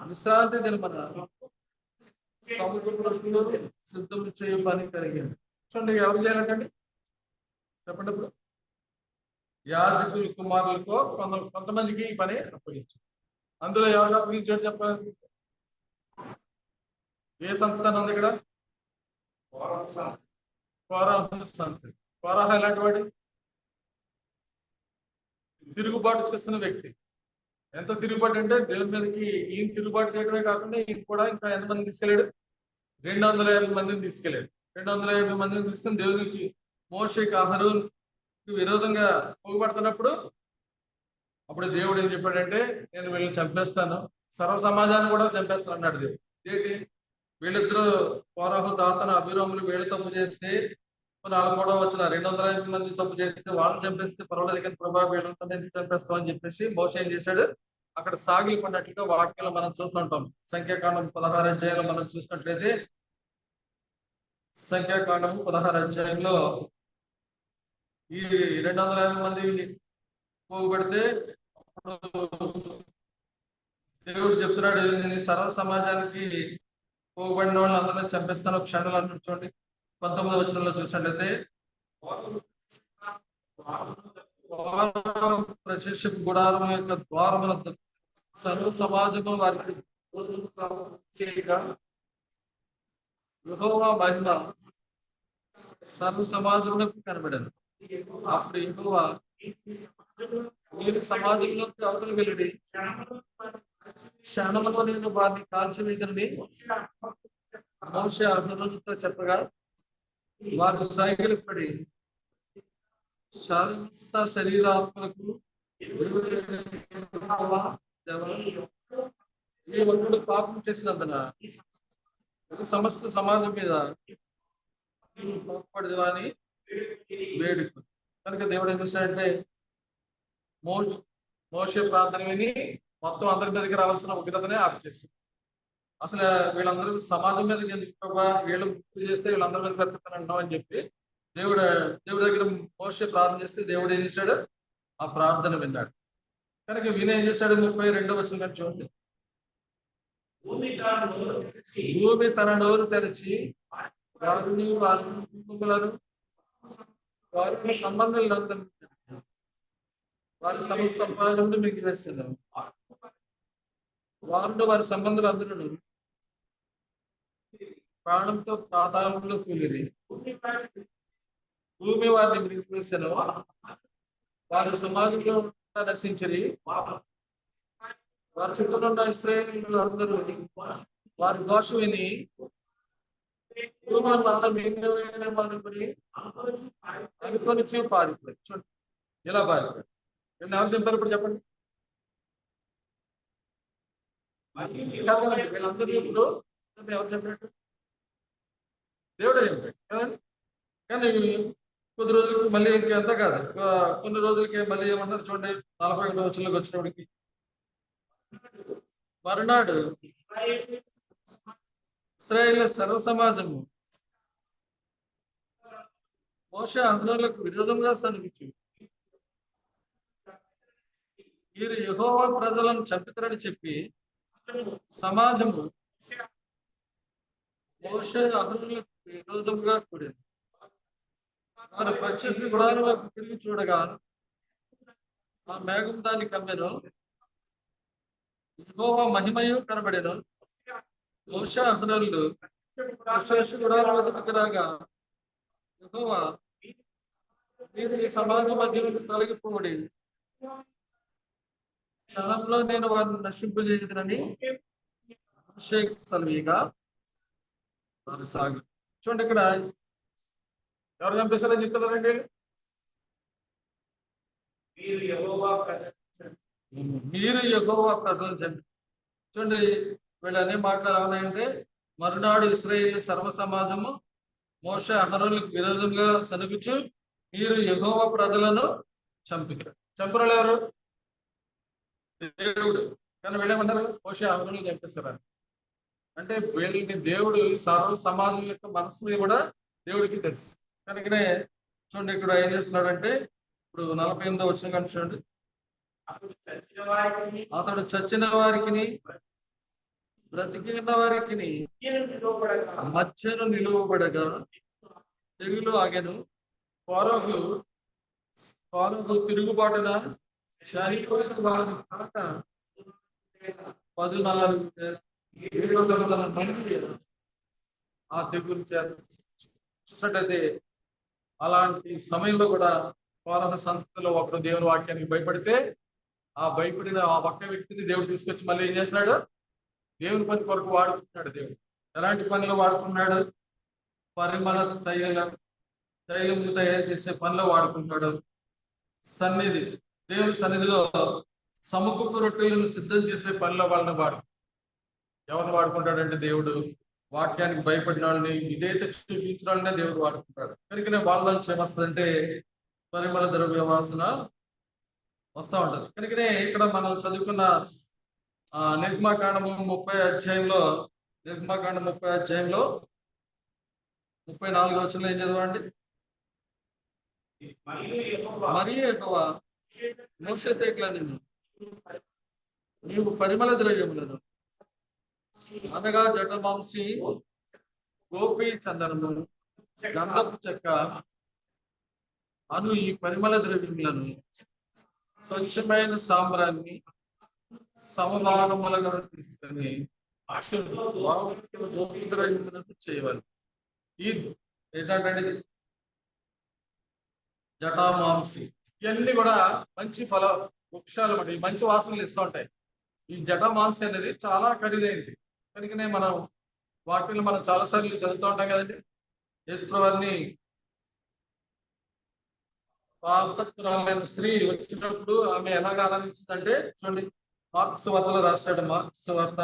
విశ్రాంతి దినమన సముద్రంలో సిద్ధం చేయ పని కలిగింది. చూడండి ఎవరు చేయాలంటండి చెప్పండి. ఇప్పుడు యాజకుల కుమారులకు కొంతమందికి ఈ పని అప్పగించారు. అందులో ఎవరు అప్పగించాడు చెప్పాలి? ఏ సంతానం ఉంది ఇక్కడ? కోరాహు సంతతి. కోరాహు ఎలాంటి వాడు? తిరుగుబాటు చేస్తున్న వ్యక్తి. ఎంత తిరుగుబాటు అంటే దేవుని మీదకి ఈయన తిరుగుబాటు చేయడమే కాకుండా ఈయన కూడా ఇంకా ఎంతమంది తీసుకెళ్ళాడు? 250 మందిని తీసుకెళ్ళాడు. 250 మందిని తీసుకుని దేవునికి మోషేకి అహరోనుకి విరోధంగా పోగుపడుతున్నప్పుడు అప్పుడు దేవుడు ఏం చెప్పాడంటే, నేను వీళ్ళని చంపేస్తాను, సర్వ సమాజాన్ని కూడా చంపేస్తాను అన్నాడు దేవుడు. ఏంటి? వీళ్ళిద్దరూ కోరాహు దాతన అభిరాములు వీళ్ళు తప్పు చేస్తే 43వ వచనం 250 మంది తప్పు చేస్తే వాళ్ళని చంపేస్తే పర్వాలేదు కానీ ప్రభా వీళ్ళంతా ఎందుకు చంపేస్తాం అని చెప్పేసి మోషే ఏం చేశాడు, అక్కడ సాగిలి పడినట్లుగా వాక్యంలో మనం చూస్తుంటాం. సంఖ్యాకాండం 16 అధ్యాయంలో మనం చూసినట్లయితే సంఖ్యాకాండం 16 అధ్యాయంలో ఈ 250 మంది పోగుపెడితే దేవుడు చెప్తున్నాడు, నేను సర్వ సమాజానికి పోగుబడిన వాళ్ళు అందరినీ చంపేస్తాను క్షణాలు అన్నట్టు. చూడండి 19వ వచనంలో చూసినట్లయితే ప్రత్యక్ష గుడారం యొక్క ద్వారముల సర్వ సమాజము వారికి చేయగా యెహోవా మహిమ సర్వ సమాజములకు కనబడను. అప్పుడు యెహోవా మీరు సమాజంలోకి అవతల వెళ్ళి క్షణములో నేను వారిని కాల్చివేదనని మోషే అహరోనుతో చెప్పగా వారు సైకిల్ పడి సమస్త శరీరాత్మలకు ఈ ఒక్కడు పాపం చేసినందున సమస్త సమాజం మీద కోపపడదు అని వేడుకు. కనుక దేవుడు ఏం చేశాడంటే మోషే ప్రార్థన విని మొత్తం అందరి మీదకి రావాల్సిన ఉగ్రతనే ఆపు చేసింది. అసలు వీళ్ళందరూ సమాజం మీదకి ఎందుకు ప్రభా, వీళ్ళు గుర్తు చేస్తే వీళ్ళందరి మీద బ్రతుకుతానంటున్నాం అని చెప్పి దేవుడి దగ్గర మోషే ప్రార్థన చేస్తే దేవుడు ఏం చేశాడు? ఆ ప్రార్థన విన్నాడు. కనుక విని ఏం చేశాడు? 32వ వచనం చూడండి. భూమి తన నోరు తెరిచి వారిని వారి సంబంధాలు వారి సంబంధం మీకు వేస్తున్నాం. వారి సంబంధాలు అందరూ ప్రాణంతో పాతాళంలో కూలిరి. భూమి వారిని మిగిలివేసెను. వారి సమాజంలో నశించిరి. వారి చుట్టూనున్న ఇశ్రాయేలీయులు అందరూ వారి ఘోష విని భూమి అనుకొని పారిపోయి. చూడండి ఇలా పారిపోయి. ఎవరు చెప్పారు ఇప్పుడు చెప్పండి? వీళ్ళందరూ ఇప్పుడు ఎవరు చెప్పినట్టు? దేవుడే చెప్పాడు కదండి. కానీ కొద్ది రోజులకి మళ్ళీ ఇంకెంత కాదు, కొన్ని రోజులకి మళ్ళీ ఏమన్నారు చూడండి. 41వ వచనంలోకి వచ్చినప్పటికి మరునాడు ఇశ్రాయేలు సర్వ సమాజము మోషే అహరోనులకు విరోధంగా సన్నిహించు. వీరు యెహోవా ప్రజలను చంపుతారని చెప్పి సమాజము మోషే అహరోనులకు విరోధంగా కూడింది. వారు ప్రత్యక్ష గుడారం వైపు తిరిగి చూడగా ఆ మేఘం దాన్ని కమ్మెను. యెహోవా మహిమయు కనబడెను. మోషే అహరోనులు ప్రత్యక్ష గుడారం వద్దకు రాగా యెహోవా, మీరు ఈ సమాజం మధ్య నుండి తొలగిపోడి, క్షణంలో నేను వారిని నశింపజేయుదునని మోషేకు సెలవీయగా వారు సాగి. చూడండి ఇక్కడ ఎవరు చంపేశారని చెప్తున్నారండి? మీరు యెహోవా ప్రజలను చంపి. చూడండి వీళ్ళు అనే మాటలు ఎలా ఉన్నాయంటే, మరునాడు ఇశ్రాయేలు సర్వ సమాజము మోషే అహరోనులకు విరోధంగా సనుగుచు మీరు యెహోవా ప్రజలను చంపారు. చంపిన వాళ్ళు ఎవరు? దేవుడు. కానీ వీళ్ళేమన్నారు? మోషే అహరోనులు చంపేశారు. అంటే వీళ్ళని దేవుడు సర్వ సమాజం యొక్క మనసుని కూడా దేవుడికి తెలుసు. కనుకనే చూడండి ఇక్కడ ఏం చేస్తున్నాడంటే, ఇప్పుడు 48వ వచనం కానీ చూడండి. అతడు చచ్చిన వారికి బ్రతికిన వారికి మధ్యను నిలువబడగా తెగులు ఆగెను. కోరహు తిరుగుబాటున చనిపోయిన వారి కాక 14,700 మంది ఆ తెగులు చేత చూసినట్టయితే, అలాంటి సమయంలో కూడా కోరహ సంతతిలో ఒకడు దేవుని వాక్యానికి భయపడితే ఆ భయపడిన ఆ ఒక్క వ్యక్తిని దేవుడు తీసుకొచ్చి మళ్ళీ ఏం చేస్తున్నాడు? దేవుని పని కొరకు వాడుకుంటున్నాడు. దేవుడు ఎలాంటి పనిలో వాడుకున్నాడు? పరిమళ తైలము తయారు చేసే పనిలో వాడుకుంటాడు. సన్నిధి, దేవుని సన్నిధిలో సముఖపు రొట్టెలను సిద్ధం చేసే పనిలో వాళ్ళని ఎవరిని వాడుకుంటాడంటే దేవుడు వాక్యానికి భయపడిన వాళ్ళని, ఇదైతే చూపించిన వాళ్ళనే దేవుడు వాడుకుంటాడు. కనుకనే వాళ్ళ నుంచి ఏమొస్తుందంటే పరిమళ ద్రవ్య వాసన వస్తూ ఉంటది. కనుకనే ఇక్కడ మనం చదువుకున్న నిర్గమాకాండము 30వ అధ్యాయంలో 34వ వచనంలో ఏం చదవండి? మరియు యెహోవా మోషేతో ఇట్లా నీవు పరిమళ ద్రవ్యములను అనగా జటమాంసి, గోపి చందనము, గంధపు చెక్క అను ఈ పరిమళ ద్రవ్యములను స్వచ్ఛమైన సాంబ్రాన్ని సమమానములుగా తీసుకొని గోపి ద్రవ్యములను చేయవాలి. ఈ ఏంటంటే జటామాంసి ఇవన్నీ కూడా మంచి వృక్షాలు అన్నమాట. ఈ మంచి వాసనలు ఇస్తూ ఉంటాయి. ఈ జటామాంసి అనేది చాలా ఖరీదైంది. కనుకనే మనం వాక్యం మనం చాలాసార్లు చదువుతూ ఉంటాం కదండి. యేసుప్రభువారిని పాపతురాలైన స్త్రీ వచ్చినప్పుడు ఆమె ఎలాగ ఆనందించిందంటే చూడండి, మార్క్స్ వార్తలో రాస్తాడు. మార్క్స్ వార్త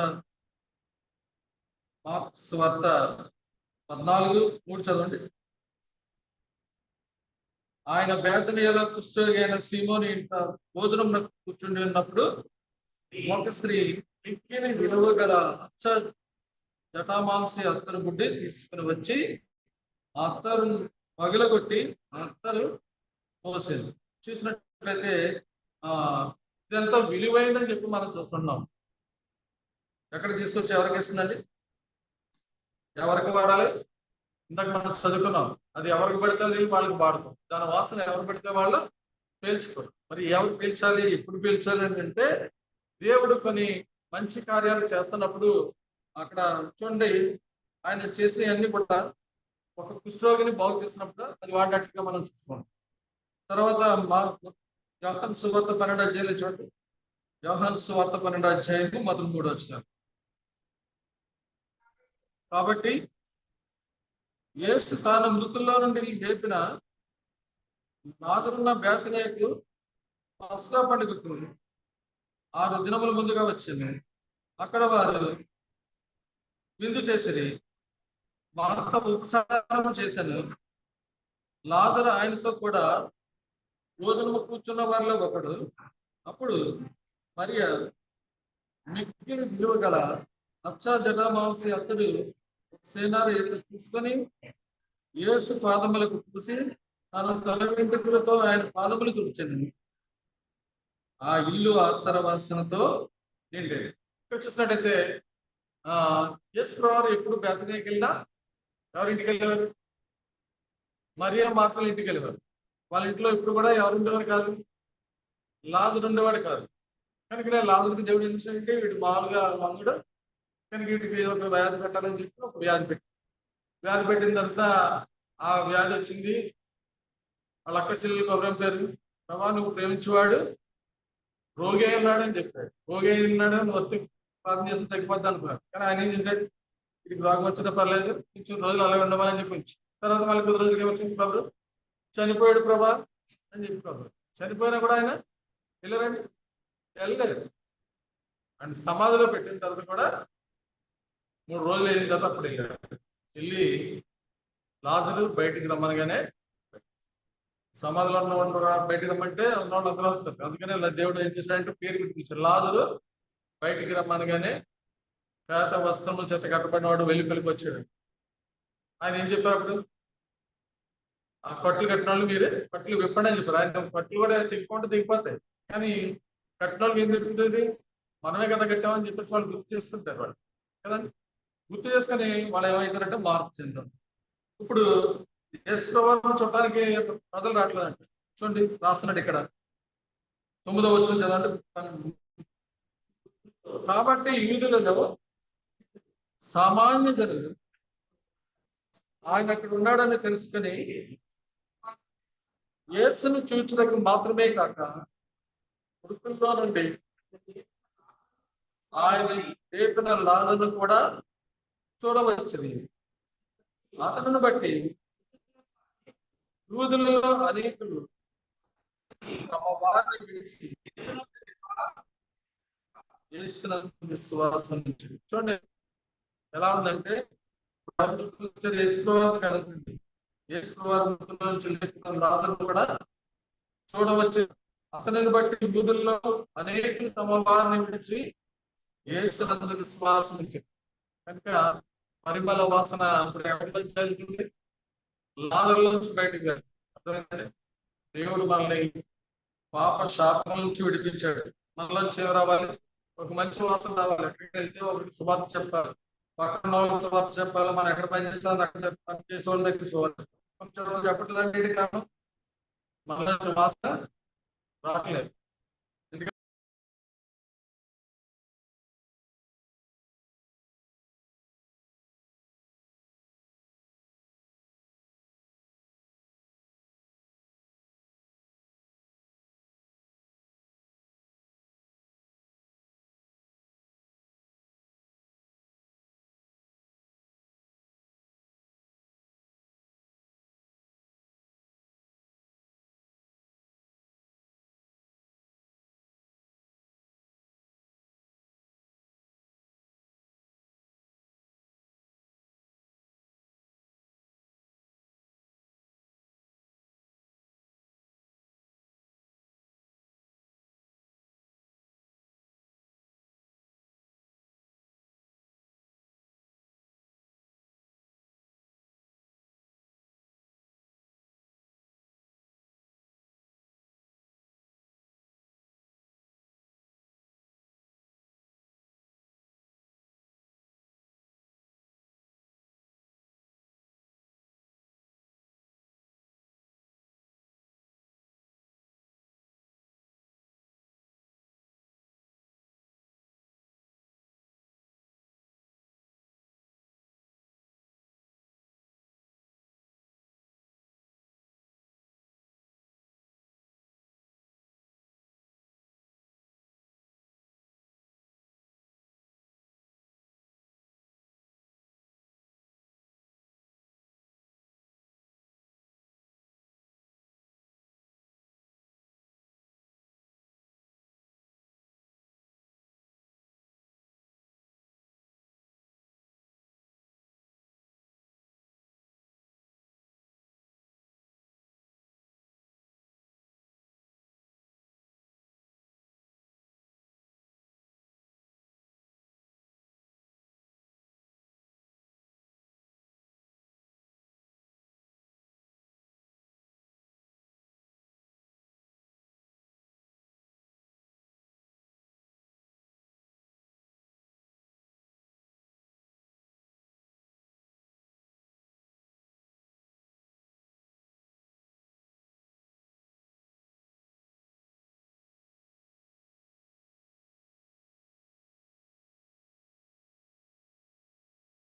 14:3 చదవండి. ఆయన బేతనియలో కుష్ఠరోగి అయిన సీమోని ఇంట భోజనం కూర్చుండి ఉన్నప్పుడు ఒక స్త్రీ మిక్కిలి విలువ గల అచ్చ జటామాంసి అత్తరు గుడ్డి తీసుకుని వచ్చి ఆ అత్తరు పగలగొట్టి ఆ అత్తరు పోసింది. చూసినట్లయితే ఆ ఇదంతా విలువైందని చెప్పి మనం చూస్తున్నాం. ఎక్కడ తీసుకొచ్చి ఎవరికి ఇస్తుందండి? ఎవరికి వాడాలి? ఇందాక మనం చదువుకున్నాం, అది ఎవరికి పడితే అది వాళ్ళకి వాడుతాం. దాని వాసన ఎవరు పడితే వాళ్ళు పీల్చుకోరు. మరి ఎవరు పీల్చాలి, ఎప్పుడు పీల్చాలి అంటే దేవుడు కొన్ని మంచి కార్యాలు చేస్తున్నప్పుడు అక్కడ చూడండి, ఆయన చేసే అన్ని కూడా ఒక కుష్ఠరోగిని బాగు చేసినప్పుడు అది వాడినట్టుగా మనం చూస్తాం. తర్వాత యోహాను సువార్త 12వ అధ్యాయంలో చూడండి, యోహాను సువార్త 12వ అధ్యాయము మొదటి 3 వచనాలు. కాబట్టి యేసు తాను మృతుల్లో నుండి లేపిన లాజరున్న బేతనియకు పస్కా పండుగకు 6 దినముల ముందుగా వచ్చింది. అక్కడ వారు విందు చేసిరి. మార్త ఉపసారం చేశాను. లాజరు ఆయనతో కూడా భోజనము కూర్చున్న వారిలో ఒకడు. అప్పుడు మరియ మిక్కిలి విలువ గల అచ్చ జటామాంసి అతడు సేనార తీసుకొని యేసు పాదములకు పూసి తన తల వెంట్రుకలతో ఆయన పాదములు తుడిచింది. ఆ ఇల్లు అత్తర వాసనతో నిండేది. ఇక్కడ చూసినట్టయితే యేసు ప్రభువు ఎప్పుడు బేతనీకి వెళ్ళినా ఎవరింటికి వెళ్ళేవారు? మరియా మార్తల ఇంటికి వెళ్ళేవారు. వాళ్ళ ఇంట్లో ఇప్పుడు కూడా ఎవరు ఉండేవారు కాదు, లాజరు ఉండేవాడు కాదు. కనుక లాజరుకి దేవుడు ఏం చేశాడంటే వీడు మామూలుగా మంగుడు, కనుక వీటికి ఒక వ్యాధి పెట్టాలని చెప్పి ఒక వ్యాధి పెట్టిన తర్వాత ఆ వ్యాధి వచ్చింది. వాళ్ళ అక్క చెల్లెలు కబురం పేరు, ప్రభా నువ్వు ప్రేమించేవాడు రోగి అయి ఉన్నాడు అని చెప్పాడు. రోగి అయి ఉన్నాడు, నువ్వు వస్తే ప్రార్థన చేస్తే తగ్గిపోద్ది అనుకున్నాడు. కానీ ఆయన ఏం చేశాడు, వీడికి రోగం వచ్చినా పర్లేదు, కొంచెం రోజులు అలాగే ఉండమని చెప్పి తర్వాత మళ్ళీ 10 రోజులకి వచ్చింది కబురు, చనిపోయాడు ప్రభా అని చెప్పి కబురు. చనిపోయినా కూడా ఆయన వెళ్ళలేదు. అండ్ సమాధిలో పెట్టిన తర్వాత కూడా 3 రోజులు అయిన తర్వాత అప్పుడు వెళ్ళి లాజరు బయటికి రమ్మనగానే, సమాధిలో ఉన్నవాడు బయటికి రమ్మంటే ఉన్నవాళ్ళు అందరూ వస్తారు. అందుకనే దేవుడు ఏం చేశాడంటే పేరు పిలిపించాడు, లాజరు బయటికి రమ్మనగానే పేత వస్త్రముల చేత కట్టబడిన వాడు వెలుపలికి వచ్చాడు. ఆయన ఏం చెప్పారు అప్పుడు? ఆ కట్లు కట్టిన వాళ్ళు మీరే కట్లు విప్పండి అని చెప్పారు. ఆయన కట్లు కూడా తెగిపోతే తెగిపోతాయి, కానీ కట్టిన వాళ్ళకి ఏం తెచ్చుంటుంది? మనమే కదా కట్టామని చెప్పేసి వాళ్ళు గుర్తు చేసుకుంటారు వాళ్ళు కదండి. గుర్తు చేసుకుని వాళ్ళు ఏమవుతారంటే మార్పు చెందారు. ఇప్పుడు యేసు ప్రభువును చూడటానికి ప్రజలు రావట్లేదంట. చూడండి రాస్తున్నాడు ఇక్కడ 9వ వచనం చదవండి. కాబట్టి యూదులలో సామాన్య జనులు ఆయన అక్కడ ఉన్నాడని తెలుసుకుని యేసును చూచుటకు మాత్రమే కాక మృతుల్లో నుండి ఆయన లేపిన లాజరును కూడా చూడవచ్చును. అతను బట్టి యూదులలో అనేకులు తమ వారిని విడిచి విశ్వాసం. చూడండి ఎలా ఉందంటే యేసువారు కదండి, యేసువారు మృతుల్లో నుంచి లేపిన లాజరును కూడా చూడవచ్చు. అతనిని బట్టి యూదుల్లో అనేకులు తమ వారిని విడిచి యేసునందు విశ్వాసం ఉంచారు. కనుక పరిమళ వాసన ఇప్పుడు ఎవరి నుంచి వెళ్తుంది? లాజరులో నుంచి బయటకు వెళ్తుంది. అర్థమైందండి? దేవుడు మనల్ని పాప శాపం నుంచి విడిపించాడు. మనలోంచి ఏం రావాలి? ఒక మంచి వాసన రావాలి. ఎక్కడికి వెళ్తే ఒకటి శుభార్త చెప్పాలి, పక్కన వాళ్ళకి శుభార్త చెప్పాలి. మనం ఎక్కడ పని చేస్తాం అక్కడ పని చేసే వాళ్ళ దగ్గర శుభార్త కొంచెం చెప్పట్లేదండి. కారణం మనలోంచి వాసన రావట్లేదు.